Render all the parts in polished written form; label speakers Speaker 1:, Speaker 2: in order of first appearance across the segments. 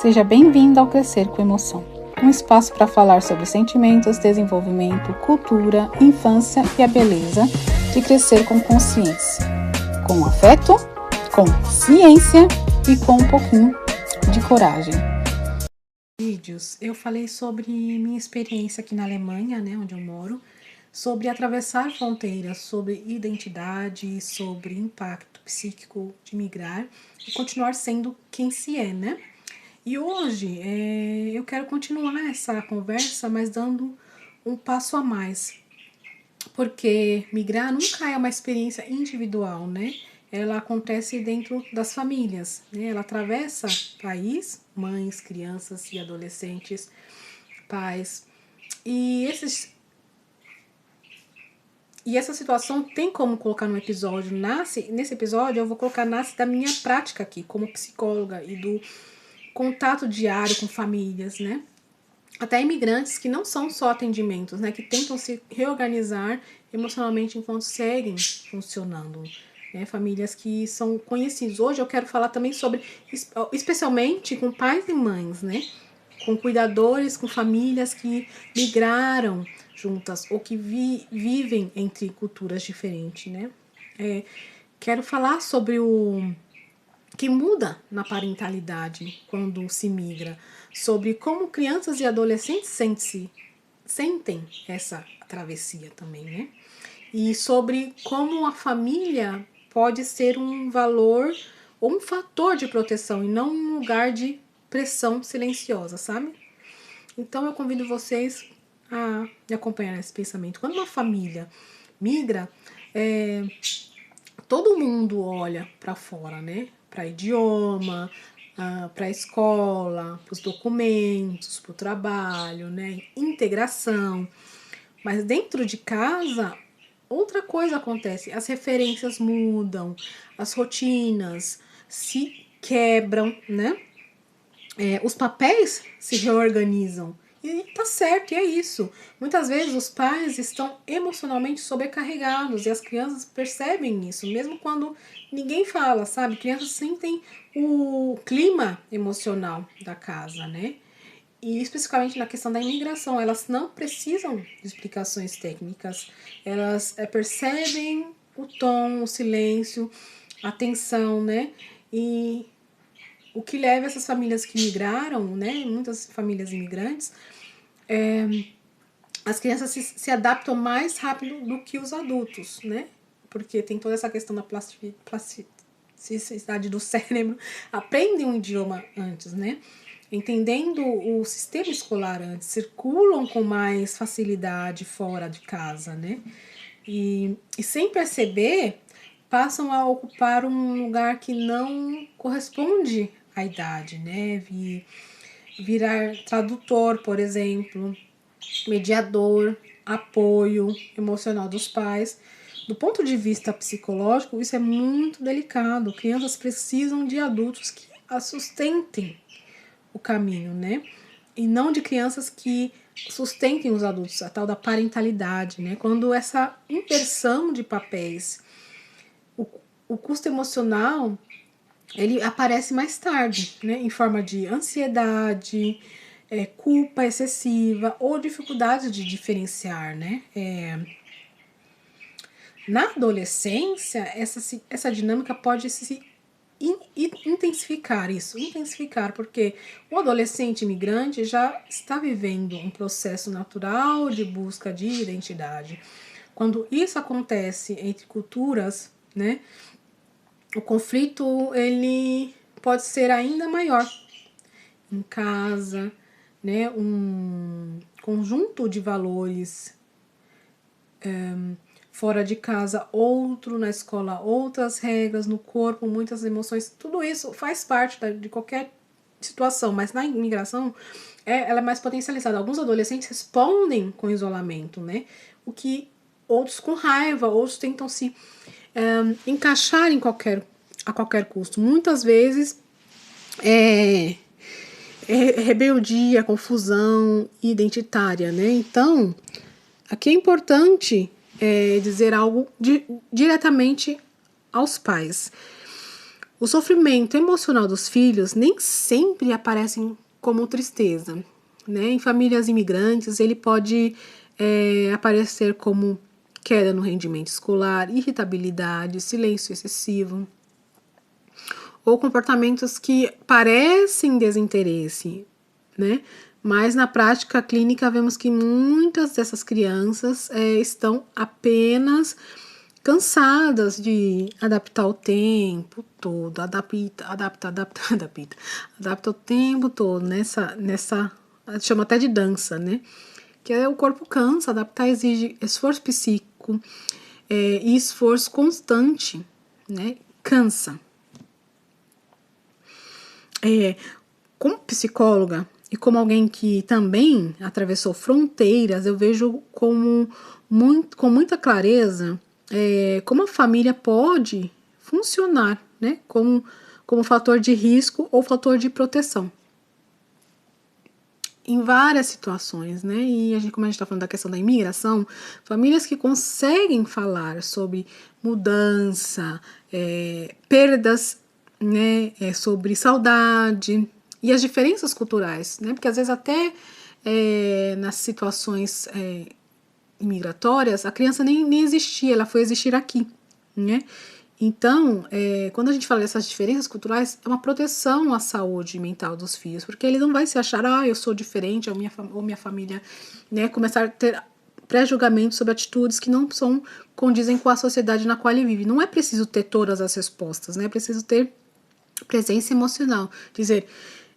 Speaker 1: Seja bem-vindo ao Crescer com Emoção, um espaço para falar sobre sentimentos, desenvolvimento, cultura, infância e a beleza de crescer com consciência, com afeto, com ciência e com um pouquinho de coragem. Vídeos, eu falei sobre minha experiência aqui na Alemanha, onde eu moro, sobre atravessar fronteiras, sobre identidade, sobre impacto psíquico de migrar e continuar sendo quem se é, E hoje eu quero continuar essa conversa, mas dando um passo a mais, porque migrar nunca é uma experiência individual, Ela acontece dentro das famílias, Ela atravessa país, mães, crianças e adolescentes, pais, e essa situação tem como colocar no episódio, nesse episódio eu vou colocar, nasce da minha prática aqui como psicóloga e do contato diário com famílias, Até imigrantes que não são só atendimentos, que tentam se reorganizar emocionalmente enquanto seguem funcionando, Famílias que são conhecidas. Hoje eu quero falar também sobre, especialmente com pais e mães, Com cuidadores, com famílias que migraram juntas ou que vivem entre culturas diferentes, Quero falar sobre o que muda na parentalidade quando se migra, sobre como crianças e adolescentes sentem essa travessia também, E sobre como a família pode ser um valor ou um fator de proteção e não um lugar de pressão silenciosa, sabe? Então eu convido vocês a me acompanhar nesse pensamento. Quando uma família migra, todo mundo olha para fora, Para idioma, para a escola, para os documentos, para o trabalho, Integração. Mas dentro de casa, outra coisa acontece. As referências mudam, as rotinas se quebram, Os papéis se reorganizam. E tá certo, e é isso. Muitas vezes os pais estão emocionalmente sobrecarregados e as crianças percebem isso, mesmo quando ninguém fala, sabe? Crianças sentem o clima emocional da casa, E especificamente na questão da imigração, elas não precisam de explicações técnicas, elas percebem o tom, o silêncio, a tensão, E o que leva essas famílias que migraram, muitas famílias imigrantes, as crianças se adaptam mais rápido do que os adultos, Porque tem toda essa questão da plasticidade do cérebro, aprendem um idioma antes, Entendendo o sistema escolar antes, circulam com mais facilidade fora de casa, E sem perceber, passam a ocupar um lugar que não corresponde à idade, Virar tradutor, por exemplo, mediador, apoio emocional dos pais. Do ponto de vista psicológico, isso é muito delicado. Crianças precisam de adultos que as sustentem o caminho, E não de crianças que sustentem os adultos, a tal da parentalidade, Quando essa inversão de papéis, o custo emocional, ele aparece mais tarde, em forma de ansiedade, culpa excessiva ou dificuldade de diferenciar, Na adolescência, essa dinâmica pode se intensificar, porque o adolescente imigrante já está vivendo um processo natural de busca de identidade. Quando isso acontece entre culturas, o conflito ele pode ser ainda maior em casa, um conjunto de valores fora de casa, outro, na escola outras regras, no corpo muitas emoções, tudo isso faz parte de qualquer situação, mas na imigração ela é mais potencializada. Alguns adolescentes respondem com isolamento, O que outros com raiva, outros tentam se encaixar a qualquer custo. Muitas vezes rebeldia, confusão identitária, Então, aqui é importante dizer algo diretamente aos pais. O sofrimento emocional dos filhos nem sempre aparece como tristeza, né? Em famílias imigrantes, ele pode aparecer como queda no rendimento escolar, irritabilidade, silêncio excessivo, ou comportamentos que parecem desinteresse, né? Mas na prática clínica vemos que muitas dessas crianças estão apenas cansadas de adaptar o tempo todo, adapta o tempo todo nessa chama até de dança, né? Que o corpo cansa, adaptar exige esforço psíquico e esforço constante, né? Cansa. Como psicóloga e como alguém que também atravessou fronteiras, eu vejo com muita clareza como a família pode funcionar, né, como fator de risco ou fator de proteção. Em várias situações, né? E como a gente está falando da questão da imigração, famílias que conseguem falar sobre mudança, perdas, né? Sobre saudade e as diferenças culturais, né? Porque às vezes até nas situações imigratórias a criança nem existia, ela foi existir aqui, né? Então, quando a gente fala dessas diferenças culturais, é uma proteção à saúde mental dos filhos, porque ele não vai se achar, eu sou diferente, ou minha família, né, começar a ter pré-julgamento sobre atitudes que não condizem com a sociedade na qual ele vive. Não é preciso ter todas as respostas, né, é preciso ter presença emocional, dizer,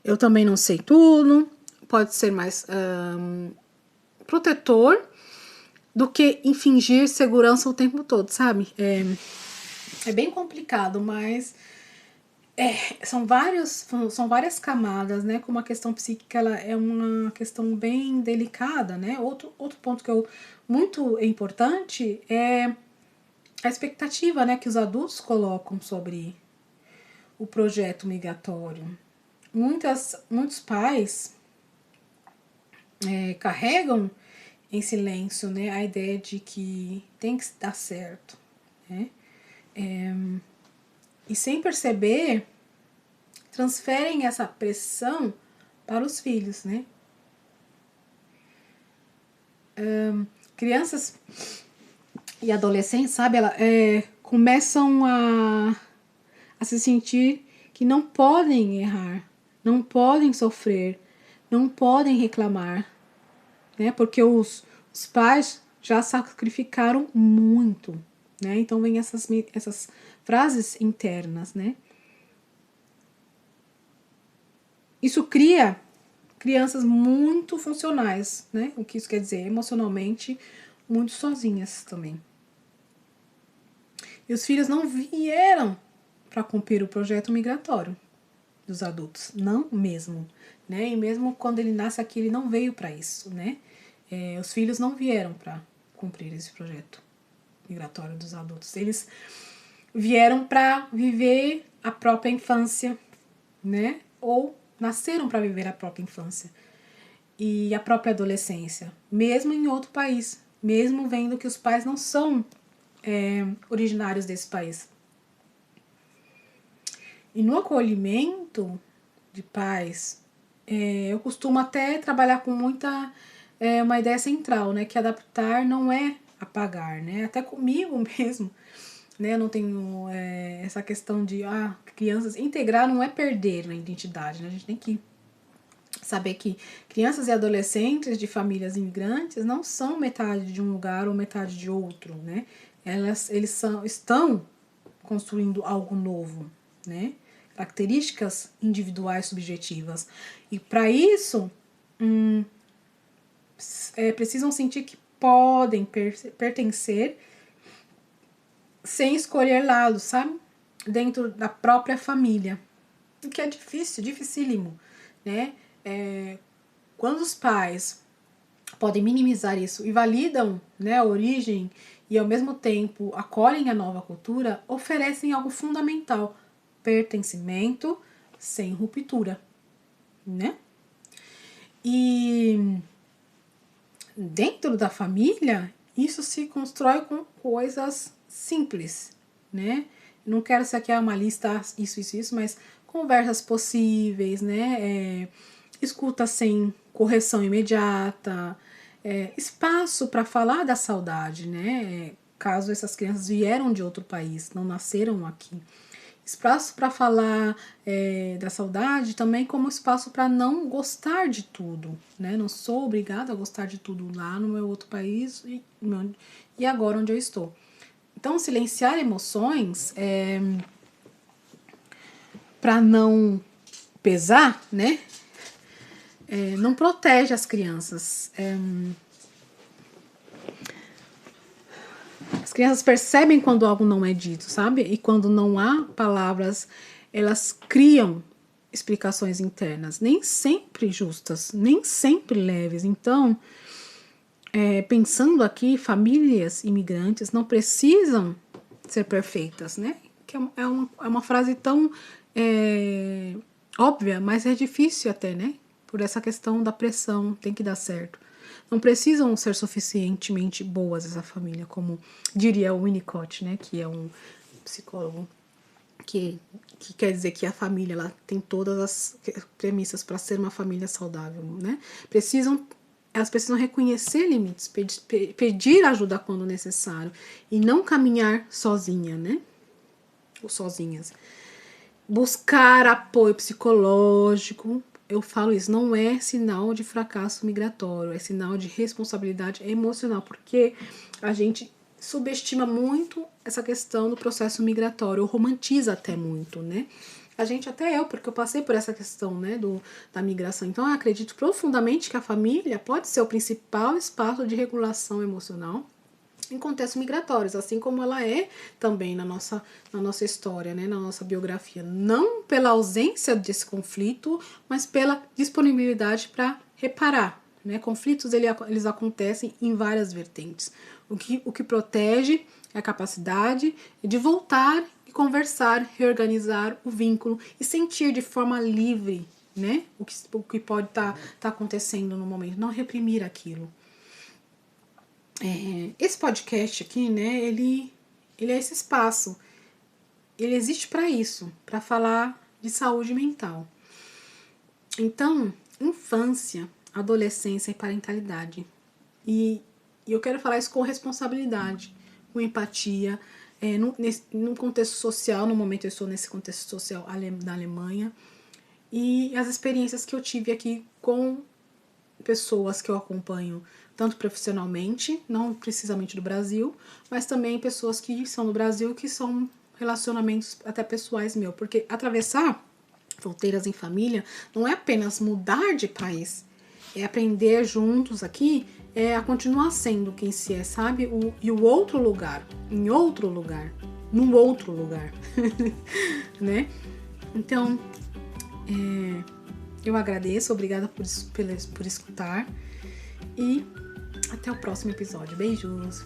Speaker 1: eu também não sei tudo, pode ser mais protetor do que infingir segurança o tempo todo, sabe? É bem complicado, mas são várias camadas, né? Como a questão psíquica ela é uma questão bem delicada, né? Outro ponto que muito importante é a expectativa, né, que os adultos colocam sobre o projeto migratório. Muitos pais carregam em silêncio, né, a ideia de que tem que dar certo, né? E sem perceber, transferem essa pressão para os filhos, né? Crianças e adolescentes, sabe, começam a se sentir que não podem errar, não podem sofrer, não podem reclamar, né? Porque os pais já sacrificaram muito, né? Então vem essas frases internas, né? Isso cria crianças muito funcionais, né? O que isso quer dizer? Emocionalmente, muito sozinhas também. E os filhos não vieram para cumprir o projeto migratório dos adultos, não mesmo, né? E mesmo quando ele nasce aqui, ele não veio para isso, né? Os filhos não vieram para cumprir esse projeto migratório dos adultos. Eles vieram para viver a própria infância, né? Ou nasceram para viver a própria infância e a própria adolescência, mesmo em outro país, mesmo vendo que os pais não são originários desse país. E no acolhimento de pais, eu costumo até trabalhar com uma ideia central, né, que adaptar não é apagar, né, até comigo mesmo, né, eu não tenho essa questão de crianças, integrar não é perder a identidade, né, a gente tem que saber que crianças e adolescentes de famílias imigrantes não são metade de um lugar ou metade de outro, né? Estão construindo algo novo, né? Características individuais subjetivas. E para isso, precisam sentir que podem pertencer sem escolher lados, sabe? Dentro da própria família. O que é difícil, dificílimo, né? Quando os pais podem minimizar isso e validam, né, a origem e ao mesmo tempo acolhem a nova cultura, oferecem algo fundamental: pertencimento sem ruptura, né? E dentro da família, isso se constrói com coisas simples, né? Não quero ser aqui uma lista, isso, mas conversas possíveis, né? Escuta sem correção imediata, espaço para falar da saudade, né? Caso essas crianças vieram de outro país, não nasceram aqui. Espaço para falar da saudade também como espaço para não gostar de tudo, né? Não sou obrigada a gostar de tudo lá no meu outro país e agora onde eu estou. Então, silenciar emoções para não pesar, né? Não protege as crianças. As crianças percebem quando algo não é dito, sabe? E quando não há palavras, elas criam explicações internas, nem sempre justas, nem sempre leves. Então, pensando aqui, famílias imigrantes não precisam ser perfeitas, né? Que é uma frase tão óbvia, mas é difícil até, né? Por essa questão da pressão, tem que dar certo. Não precisam ser suficientemente boas essa família, como diria o Winnicott, né? Que é um psicólogo que quer dizer que a família ela tem todas as premissas para ser uma família saudável, né? Elas precisam reconhecer limites, pedir ajuda quando necessário e não caminhar sozinha, né? Ou sozinhas. Buscar apoio psicológico, eu falo isso, não é sinal de fracasso migratório, é sinal de responsabilidade emocional, porque a gente subestima muito essa questão do processo migratório, ou romantiza até muito, né? A gente, até eu, porque eu passei por essa questão, né, da migração. Então, eu acredito profundamente que a família pode ser o principal espaço de regulação emocional em contextos migratórios, assim como ela é também na nossa história, né, na nossa biografia. Não pela ausência desse conflito, mas pela disponibilidade para reparar. Né? Conflitos eles acontecem em várias vertentes. O que protege é a capacidade de voltar e conversar, reorganizar o vínculo e sentir de forma livre, né, o que pode tá acontecendo no momento, não reprimir aquilo. Esse podcast aqui, né, ele é esse espaço. Ele existe para isso, para falar de saúde mental. Então, infância, adolescência e parentalidade. E eu quero falar isso com responsabilidade, com empatia, num contexto social, no momento eu estou nesse contexto social da Alemanha, e as experiências que eu tive aqui com pessoas que eu acompanho, tanto profissionalmente, não precisamente do Brasil, mas também pessoas que são do Brasil, que são relacionamentos até pessoais meus, porque atravessar fronteiras em família não é apenas mudar de país, é aprender juntos aqui, a continuar sendo quem se é, sabe? E o outro lugar, em outro lugar, num outro lugar, né? Então, eu agradeço, obrigada por escutar e até o próximo episódio. Beijos!